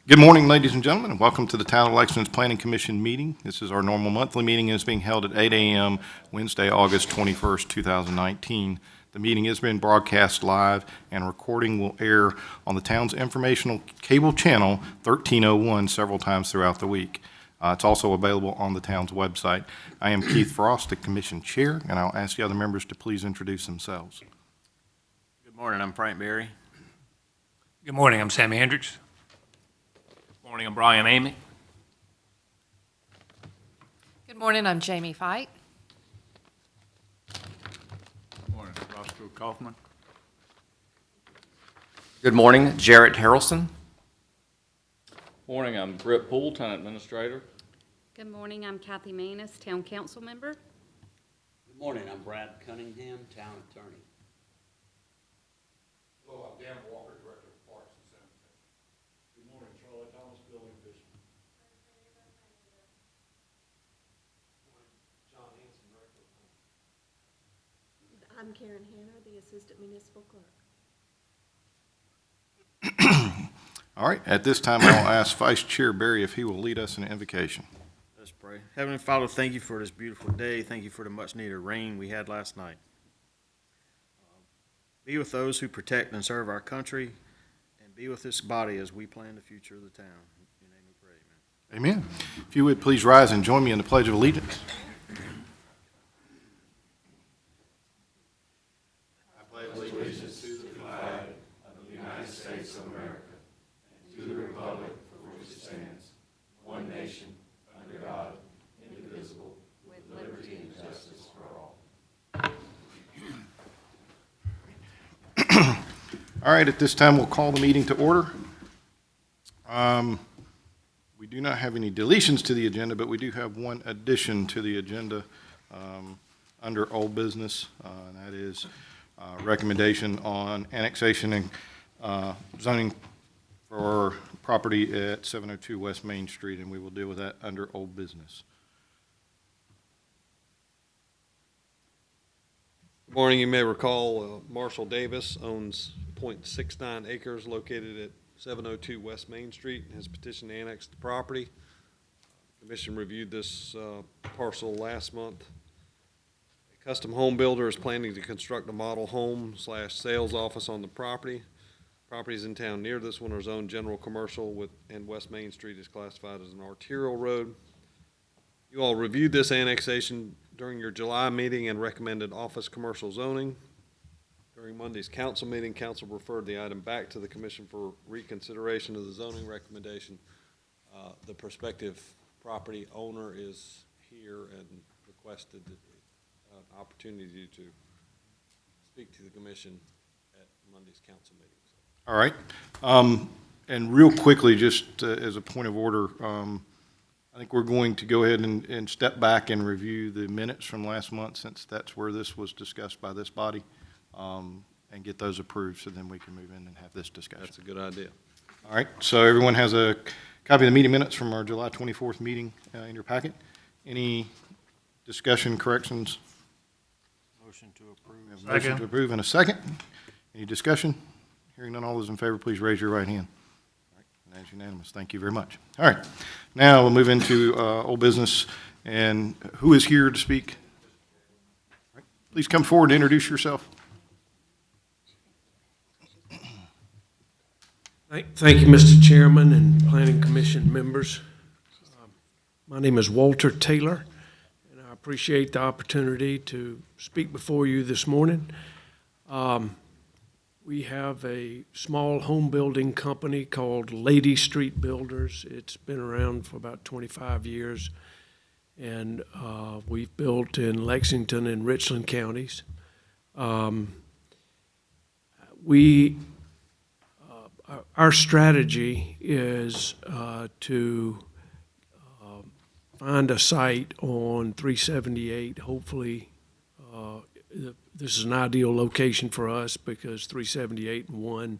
Good morning, ladies and gentlemen, and welcome to the Town of Lexington's Planning Commission meeting. This is our normal monthly meeting and is being held at 8 a.m. Wednesday, August 21st, 2019. The meeting is being broadcast live, and a recording will air on the town's informational cable channel 1301 several times throughout the week. It's also available on the town's website. I am Keith Frost, the Commission Chair, and I'll ask the other members to please introduce themselves. Good morning, I'm Frank Berry. Good morning, I'm Sammy Hendricks. Good morning, I'm Brian Amy. Good morning, I'm Jamie Fight. Good morning, Roscoe Kaufman. Good morning, Jarrett Harrelson. Morning, I'm Brett Poole, Town Administrator. Good morning, I'm Kathy Manis, Town Council Member. Good morning, I'm Brad Cunningham, Town Attorney. Hello, I'm Dan Walker, Director of Parks and Sanitation. Good morning, Charlie Thomas, Building Official. John Hanson, Director of Home. I'm Karen Hanna, the Assistant Municipal Clerk. All right, at this time, I'll ask Vice Chair Berry if he will lead us in an invocation. Let's pray. Heavenly Father, thank you for this beautiful day. Thank you for the much-needed rain we had last night. Be with those who protect and serve our country, and be with this body as we plan the future of the town. In your name we pray, amen. Amen. If you would please rise and join me in the Pledge of Allegiance. All right, at this time, we'll call the meeting to order. We do not have any deletions to the agenda, but we do have one addition to the agenda under old business, and that is recommendation on annexation and zoning for property at 702 West Main Street, and we will deal with that under old business. Good morning. You may recall Marshall Davis owns .69 acres located at 702 West Main Street and has petitioned to annex the property. The Commission reviewed this parcel last month. A custom home builder is planning to construct a model home / sales office on the property. Properties in town near this one are zoned general commercial and West Main Street is classified as an arterial road. You all reviewed this annexation during your July meeting and recommended office commercial zoning. During Monday's council meeting, council referred the item back to the commission for reconsideration of the zoning recommendation. The prospective property owner is here and requested an opportunity to speak to the commission at Monday's council meeting. All right. And real quickly, just as a point of order, I think we're going to go ahead and step back and review the minutes from last month, since that's where this was discussed by this body, and get those approved, so then we can move in and have this discussion. That's a good idea. All right, so everyone has a copy of the meeting minutes from our July 24th meeting in your packet. Any discussion, corrections? Motion to approve. We have a motion to approve in a second. Any discussion? Hearing none, all those in favor, please raise your right hand. That's unanimous. Thank you very much. All right. Now we'll move into old business. And who is here to speak? All right. Please come forward and introduce yourself. Thank you, Mr. Chairman and Planning Commission members. My name is Walter Taylor, and I appreciate the opportunity to speak before you this morning. We have a small home building company called Lady Street Builders. It's been around for about 25 years, and we've built in Lexington and Richland counties. Our strategy is to find a site on 378, hopefully. This is an ideal location for us because 378 and 1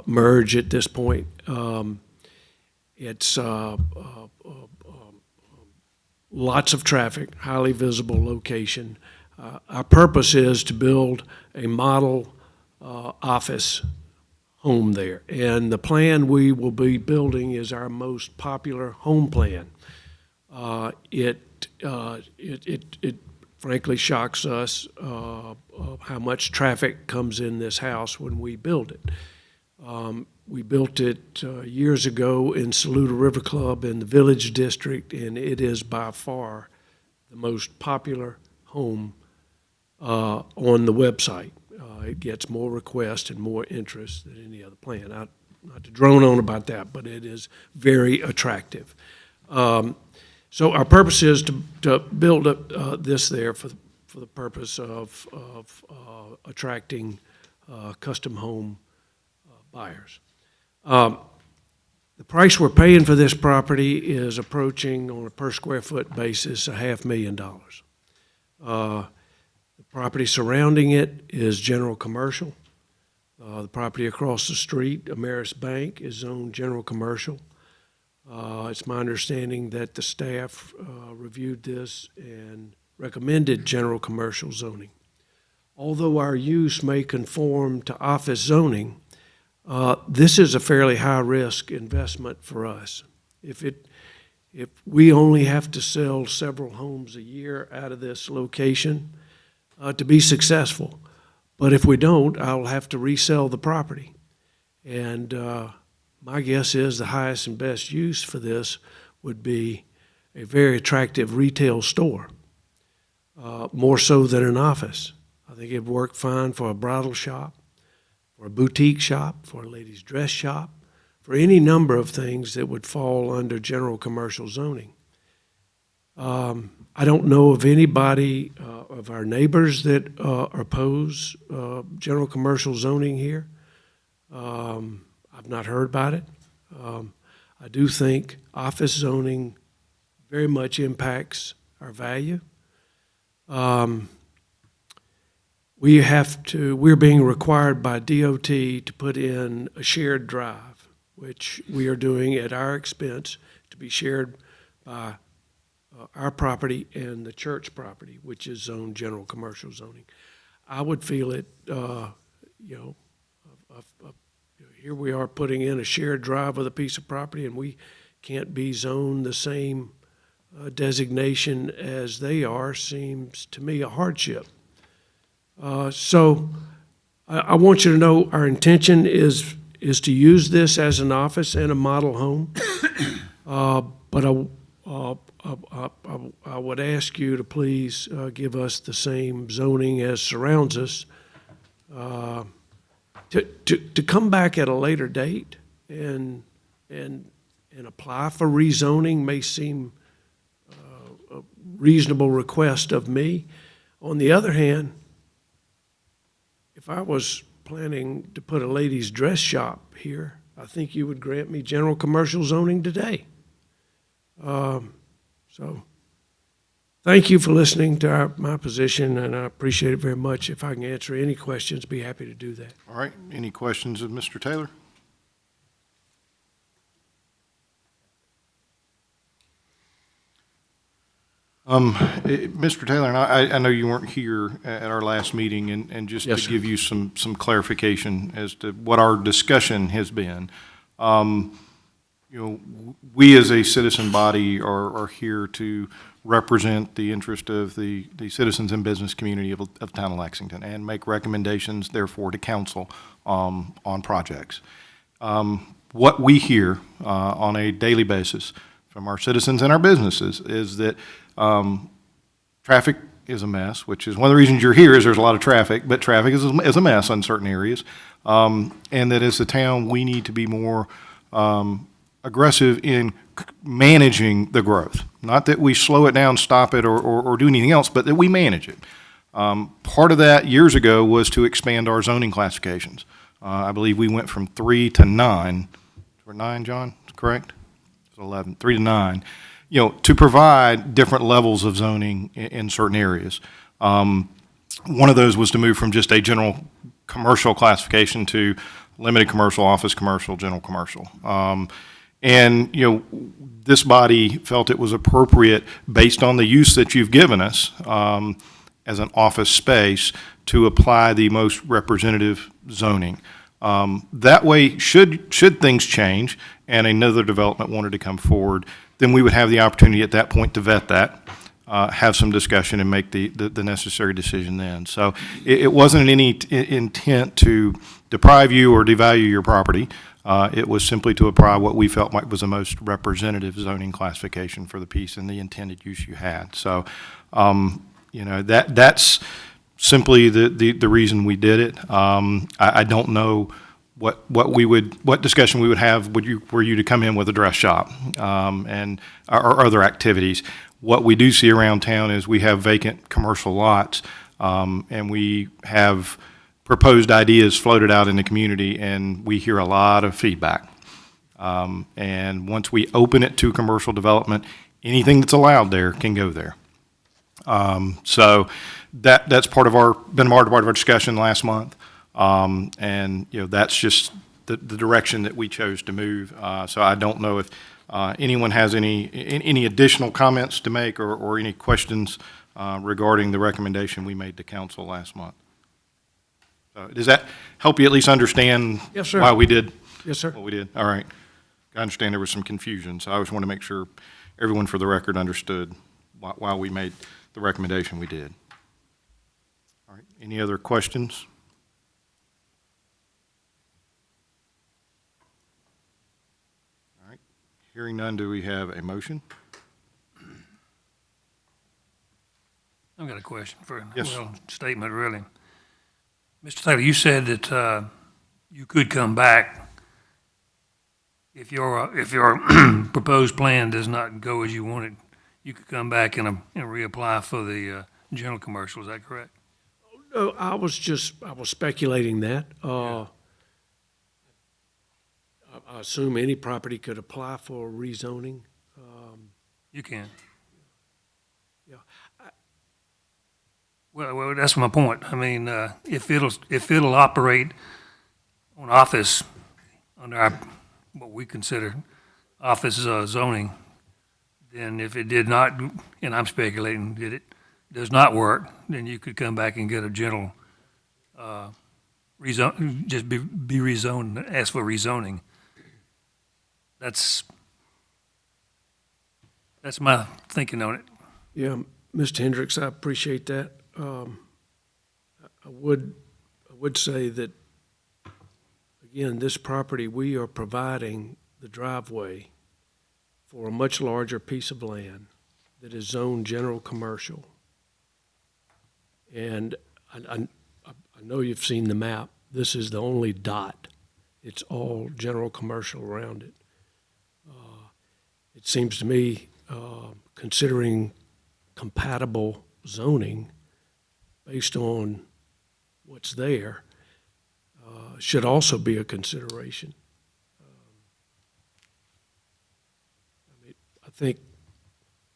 merge at this point. It's lots of traffic, highly visible location. Our purpose is to build a model office home there. And the plan we will be building is our most popular home plan. It frankly shocks us how much traffic comes in this house when we build it. We built it years ago in Saluda River Club in the Village District, and it is by far the most popular home on the website. It gets more requests and more interest than any other plan. Not to drone on about that, but it is very attractive. So our purpose is to build up this there for the purpose of attracting custom home buyers. The price we're paying for this property is approaching, on a per square foot basis, $500,000. The property surrounding it is general commercial. The property across the street, Ameris Bank, is zoned general commercial. It's my understanding that the staff reviewed this and recommended general commercial zoning. Although our use may conform to office zoning, this is a fairly high-risk investment for us. If we only have to sell several homes a year out of this location to be successful, but if we don't, I'll have to resell the property. And my guess is the highest and best use for this would be a very attractive retail store, more so than an office. I think it'd work fine for a bridal shop, for a boutique shop, for a ladies' dress shop, for any number of things that would fall under general commercial zoning. I don't know of anybody of our neighbors that oppose general commercial zoning here. I've not heard about it. I do think office zoning very much impacts our value. We're being required by DOT to put in a shared drive, which we are doing at our expense to be shared by our property and the church property, which is zoned general commercial zoning. I would feel it, here we are putting in a shared drive with a piece of property, and we can't be zoned the same designation as they are, seems to me a hardship. So I want you to know our intention is to use this as an office and a model home. But I would ask you to please give us the same zoning as surrounds us. To come back at a later date and apply for rezoning may seem a reasonable request of me. On the other hand, if I was planning to put a ladies' dress shop here, I think you would grant me general commercial zoning today. So thank you for listening to my position, and I appreciate it very much. If I can answer any questions, be happy to do that. All right, any questions of Mr. Taylor? Mr. Taylor, and I know you weren't here at our last meeting, and just Yes, to sir. give you some clarification as to what our discussion has been. We as a citizen body are here to represent the interest of the citizens and business community of the town of Lexington and make recommendations, therefore, to council on projects. What we hear on a daily basis from our citizens and our businesses is that traffic is a mess, which is one of the reasons you're here is there's a lot of traffic, but traffic is a mess in certain areas. And that as a town, we need to be more aggressive in managing the growth. Not that we slow it down, stop it, or do anything else, but that we manage it. Part of that years ago was to expand our zoning classifications. I believe we went from 3 to 9. Or 9, John, correct? It's 11, 3 to 9. To provide different levels of zoning in certain areas. One of those was to move from just a general commercial classification to limited commercial, office commercial, general commercial. And this body felt it was appropriate, based on the use that you've given us as an office space, to apply the most representative zoning. That way, should things change and another development wanted to come forward, then we would have the opportunity at that point to vet that, have some discussion, and make the necessary decision then. So it wasn't any intent to deprive you or devalue your property. It was simply to apply what we felt like was the most representative zoning classification for the piece and the intended use you had. So, that's simply the reason we did it. I don't know what discussion we would have were you to come in with a dress shop, and or other activities. What we do see around town is we have vacant commercial lots, and we have proposed ideas floated out in the community, and we hear a lot of feedback. And once we open it to commercial development, anything that's allowed there can go there. So that's part of been part of our discussion last month. And that's just the direction that we chose to move. So I don't know if anyone has any additional comments to make or any questions regarding the recommendation we made to council last month. Does that help you at least understand? Yes, sir. Why we did Yes, sir. what we did? All right. I understand there was some confusion, so I just want to make sure everyone for the record understood why we made the recommendation we did. All right. Any other questions? All right. Hearing none, do we have a motion? I've got a question Yes. statement, really. Mr. Taylor, you said that you could come back if your proposed plan does not go as you wanted. You could come back and reapply for the general commercial. Is that correct? No, I was speculating that. I assume any property could apply for rezoning. You can. Yeah. Well, that's my point. I mean, if it'll operate on office under what we consider office zoning, then if it did not, and I'm speculating, does not work, then you could come back and get a general rezone, just be rezoned, ask for rezoning. That's my thinking on it. Yeah, Mr. Hendricks, I appreciate that. I would say that, again, this property, we are providing the driveway for a much larger piece of land that is zoned general commercial. And I know you've seen the map. This is the only dot. It's all general commercial around it. It seems to me, considering compatible zoning based on what's there, should also be a consideration. I think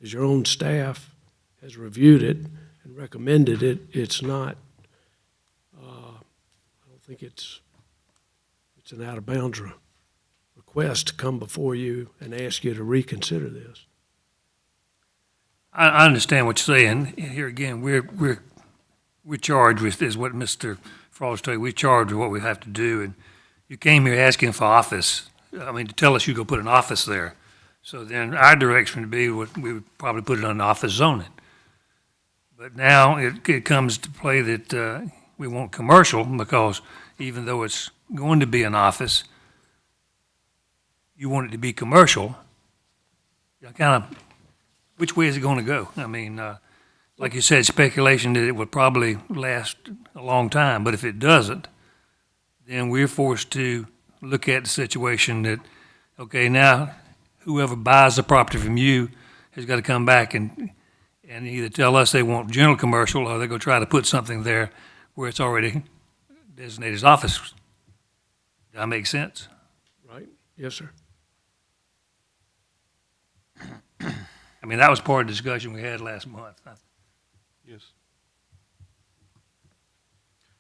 as your own staff has reviewed it and recommended it, it's not, I don't think it's an out of bounds request to come before you and ask you to reconsider this. I understand what you're saying. Here again, we're charged with, is what Mr. Frost told you, we're charged with what we have to do. And you came here asking for office, to tell us you go put an office there. So then our direction would be, we would probably put it on office zoning. But now it comes to play that we want commercial, because even though it's going to be an office, you want it to be commercial. Which way is it going to go? Like you said, speculation that it would probably last a long time, but if it doesn't, then we're forced to look at the situation that, okay, now whoever buys the property from you has got to come back and either tell us they want general commercial, or they're going to try to put something there where it's already designated as office. Does that make sense? Right? Yes, sir. That was part of the discussion we had last month. Yes.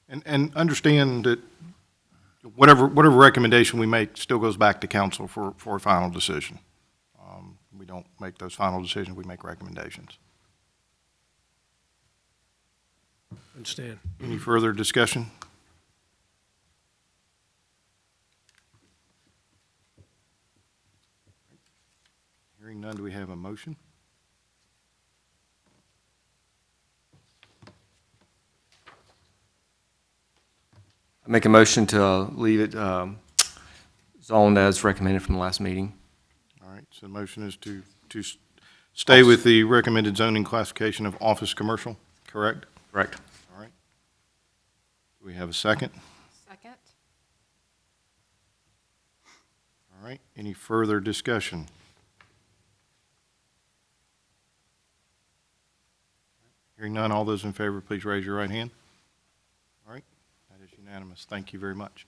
And understand that whatever recommendation we make still goes back to council for a final decision. We don't make those final decisions, we make recommendations. Understand. Any further discussion? Hearing none, do we have a motion? I make a motion to leave it zoned as recommended from the last meeting. All right, so the motion is to stay with the recommended zoning classification of office commercial, correct? Correct. All right. Do we have a second? Second. All right, any further discussion? Hearing none, all those in favor, please raise your right hand. All right, that is unanimous. Thank you very much.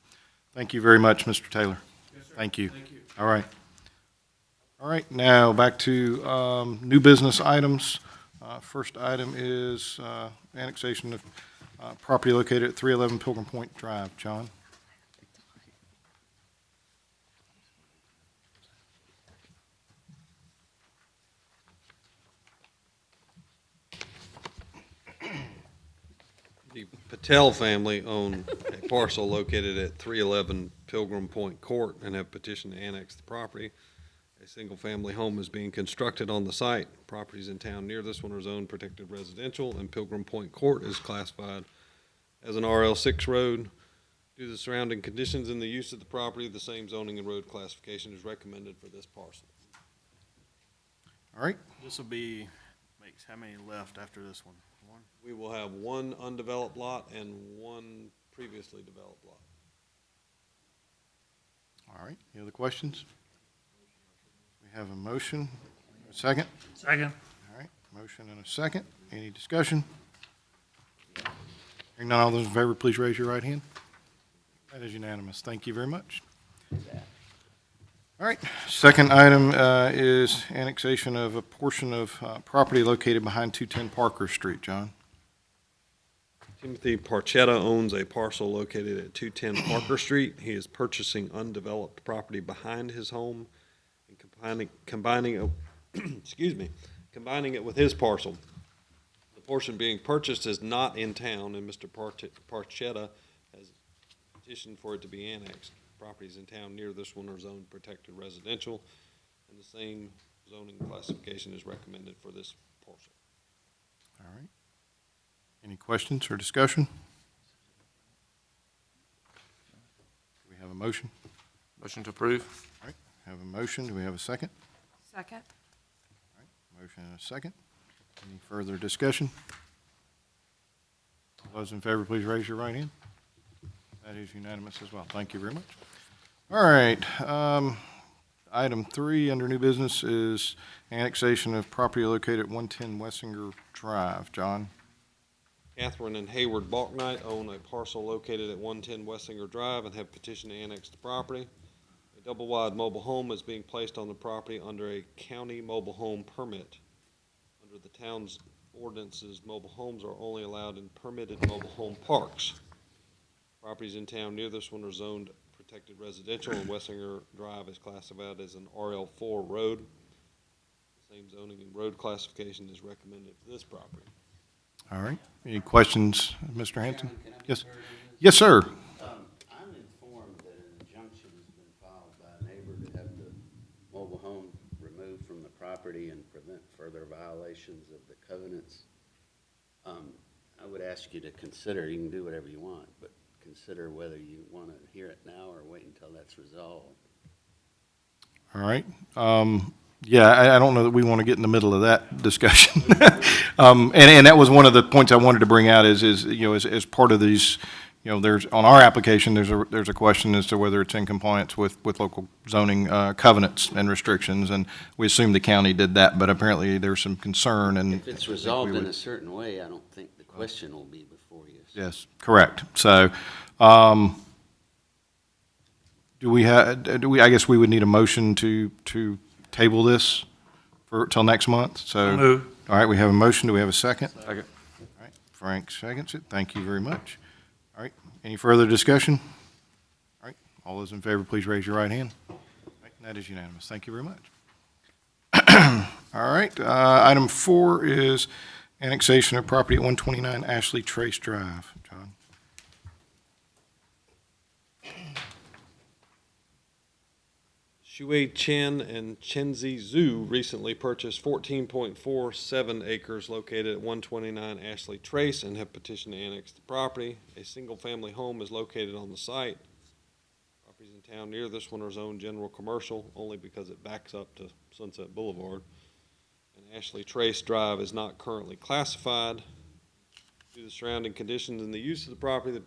Thank you very much, Mr. Taylor. Yes, sir. Thank you. Thank you. All right. All right, now back to new business items. First item is annexation of property located at 311 Pilgrim Point Drive. John? The Patel family own a parcel located at 311 Pilgrim Point Court and have petitioned to annex the property. A single-family home is being constructed on the site. Properties in town near this one are zoned protected residential, and Pilgrim Point Court is classified as an RL6 road. Due to the surrounding conditions and the use of the property, the same zoning and road classification is recommended for this parcel. All right, This will be, makes how many left after this one? One? We will have one undeveloped lot and one previously developed lot. all right. Any other questions? We have a motion, a second. Second. All right, motion and a second. Any discussion? Hearing none, all those in favor, please raise your right hand. That is unanimous. Thank you very much. All right, second item is annexation of a portion of property located behind 210 Parker Street. John? Timothy Parchetta owns a parcel located at 210 Parker Street. He is purchasing undeveloped property behind his home and combining it with his parcel. The portion being purchased is not in town, and Mr. Parchetta has petitioned for it to be annexed. Properties in town near this one are zoned protected residential, and the same zoning classification is recommended for this parcel. All right. Any questions or discussion? Do we have a motion? Motion to approve. All right, have a motion. Do we have a second? Second. Motion and a second. Any further discussion? All those in favor, please raise your right hand. That is unanimous as well. Thank you very much. All right, item 3 under new business is annexation of property located at 110 Wessinger Drive. John? Catherine and Hayward Balknight own a parcel located at 110 Wessinger Drive and have petitioned to annex the property. A double-wide mobile home is being placed on the property under a county mobile home permit. Under the town's ordinances, mobile homes are only allowed in permitted mobile home parks. Properties in town near this one are zoned protected residential, and Wessinger Drive is classified as an RL4 road. The same zoning and road classification is recommended for this property. All right. Any questions, Mr. Hanson? Chairman, can I be Yes. heard in this? Yes, sir. I'm informed that an injunction has been filed by a neighbor to have the mobile home removed from the property and prevent further violations of the covenants. I would ask you to consider, you can do whatever you want, but consider whether you want to hear it now or wait until that's resolved. All right. Yeah, I don't know that we want to get in the middle of that discussion. And that was one of the points I wanted to bring out is, you know, as part of these, you know, there's, on our application, there's a question as to whether it's in compliance with local zoning covenants and restrictions, and we assume the county did that, but apparently there's some concern, and. If it's resolved in a certain way, I don't think the question will be before you. Yes, correct. So, I guess we would need a motion to table this till next month, so. Move. All right, we have a motion. Do we have a second? Second. All right, Frank seconds it. Thank you very much. All right, any further discussion? All right, all those in favor, please raise your right hand. All right, that is unanimous. Thank you very much. All right, item 4 is annexation of property at 129 Ashley Trace Drive. John? Shui Chen and Chenzi Zhu recently purchased 14.47 acres located at 129 Ashley Trace and have petitioned to annex the property. A single-family home is located on the site. Properties in town near this one are zoned general commercial only because it backs up to Sunset Boulevard. And Ashley Trace Drive is not currently classified. Due to the surrounding conditions and the use of the property, the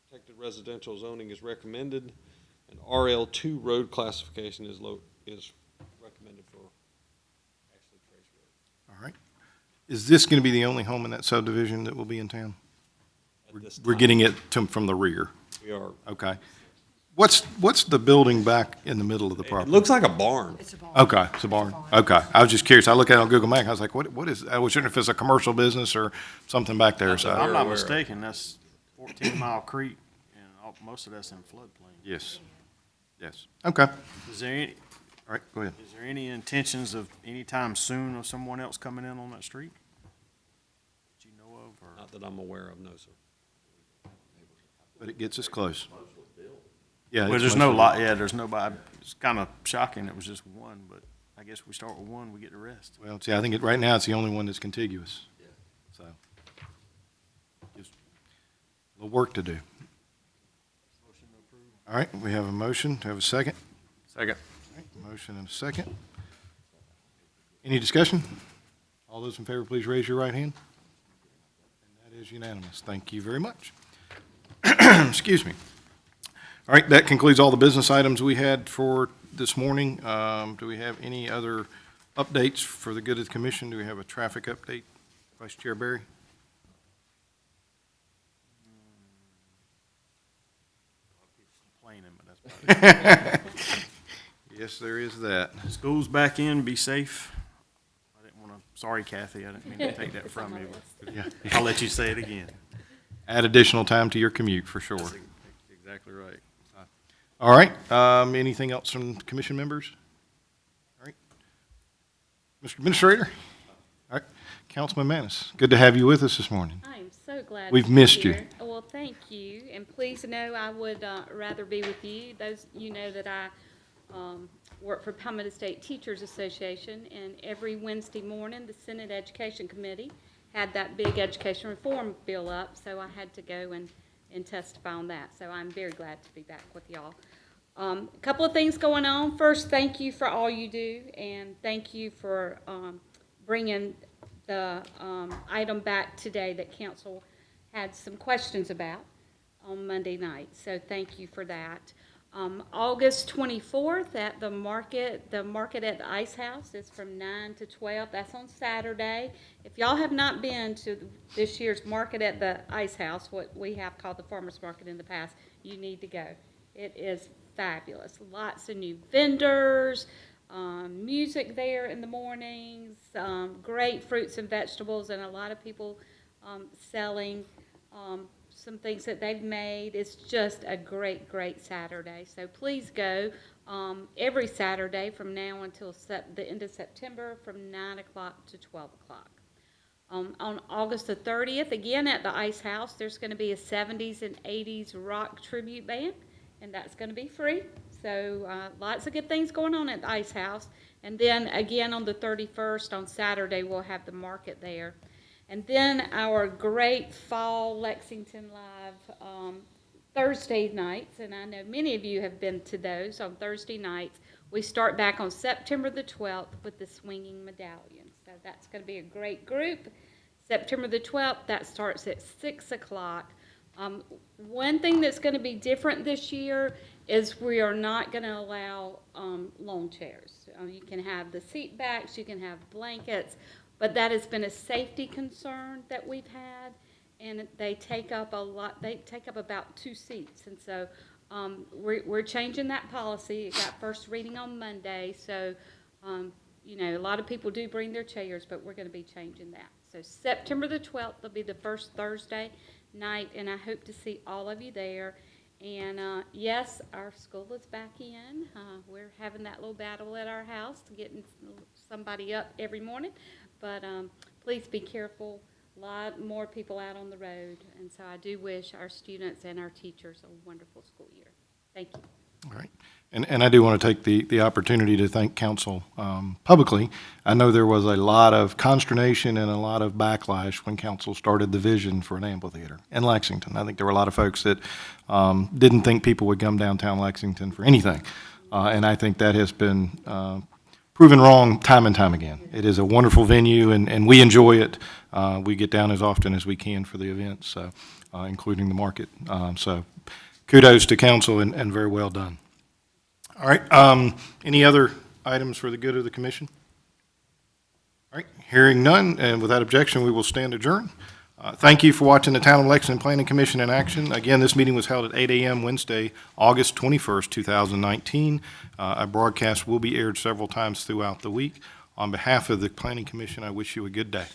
protected residential zoning is recommended. An RL2 road classification is recommended for Ashley Trace Road. All right. Is this going to be the only home in that subdivision that will be in town? At this We're time, getting it from the rear. we are. Okay. What's the building back in the middle of the It property? looks like a barn. It's a barn. Okay, it's a barn. Okay. I was just curious. I looked at it on Google Maps. I was like, what is, I was wondering if it's a commercial business or something back there, If so. I'm Very not aware. mistaken, that's 14 Mile Creek, and most of that's in floodplain. Yes. Yes. Okay. All Is there any, right, go ahead. is there any intentions of any time soon of someone else coming in on that street? That you know of, or? Not that I'm aware of, no, sir. But it gets us close. Yeah. Well, it's there's no mostly- lot, yeah, there's nobody, it's kind of shocking it was just one, but I guess we start with one, we get the rest. Well, see, I think right now it's the only one that's contiguous. So. Just a little work to do. All right, we have a motion. Do we have a second? Second. All right, motion and a second. Any discussion? All those in favor, please raise your right hand. And that is unanimous. Thank you very much. Excuse me. All right, that concludes all the business items we had for this morning. Do we have any other updates for the good of the commission? Do we have a traffic update? Vice Chair Barry? Complaining, but that's about it. Yes, there is that. School's back in, be safe. I didn't want to, sorry Kathy, I didn't mean to take that from you, but Yeah. I'll let you say it again. Add additional time to your commute, for sure. That's exactly right. All right, anything else from commission members? All right. Mr. Administrator? All right, Councilman Manis, good to have you with us this morning. I am so glad. We've to be missed you. here. Well, thank you, and please know I would rather be with you. Those, you know that I work for Palmetto State Teachers Association, and every Wednesday morning, the Senate Education Committee had that big education reform bill up, so I had to go and testify on that. So I'm very glad to be back with y'all. A couple of things going on. First, thank you for all you do, and thank you for bringing the item back today that council had some questions about on Monday night. So thank you for that. August 24th at the market at the Ice House is from 9 to 12. That's on Saturday. If y'all have not been to this year's market at the Ice House, what we have called the farmer's market in the past, you need to go. It is fabulous. Lots of new vendors, music there in the mornings, great fruits and vegetables, and a lot of people selling some things that they've made. It's just a great, great Saturday. So please go every Saturday from now until the end of September from 9 o'clock to 12 o'clock. On August the 30th, again at the Ice House, there's going to be a 70s and 80s rock tribute band, and that's going to be free. So lots of good things going on at the Ice House. And then again on the 31st, on Saturday, we'll have the market there. And then our great fall Lexington Live Thursday nights, and I know many of you have been to those on Thursday nights. We start back on September the 12th with the Swinging Medallion. So that's going to be a great group. September the 12th, that starts at 6 o'clock. One thing that's going to be different this year is we are not going to allow lawn chairs. You can have the seat backs, you can have blankets, but that has been a safety concern that we've had, and they take up a lot. They take up about 2 seats, and so we're changing that policy. It got first reading on Monday, so you know, a lot of people do bring their chairs, but we're going to be changing that. So September the 12th will be the first Thursday night, and I hope to see all of you there. And yes, our school is back in. We're having that little battle at our house to getting somebody up every morning. But please be careful. A lot more people out on the road. And so I do wish our students and our teachers a wonderful school year. Thank you. All right. And I do want to take the opportunity to thank council publicly. I know there was a lot of consternation and a lot of backlash when council started the vision for an amphitheater in Lexington. I think there were a lot of folks that didn't think people would come downtown Lexington for anything. And I think that has been proven wrong time and time again. It is a wonderful venue, and we enjoy it. We get down as often as we can for the events, so, including the market. So kudos to council and very well done. All right, any other items for the good of the commission? All right, hearing none, and without objection, we will stand adjourned. Thank you for watching the Town of Lexington Planning Commission in action. Again, this meeting was held at 8 a.m. Wednesday, August 21st, 2019. A broadcast will be aired several times throughout the week. On behalf of the Planning Commission, I wish you a good day.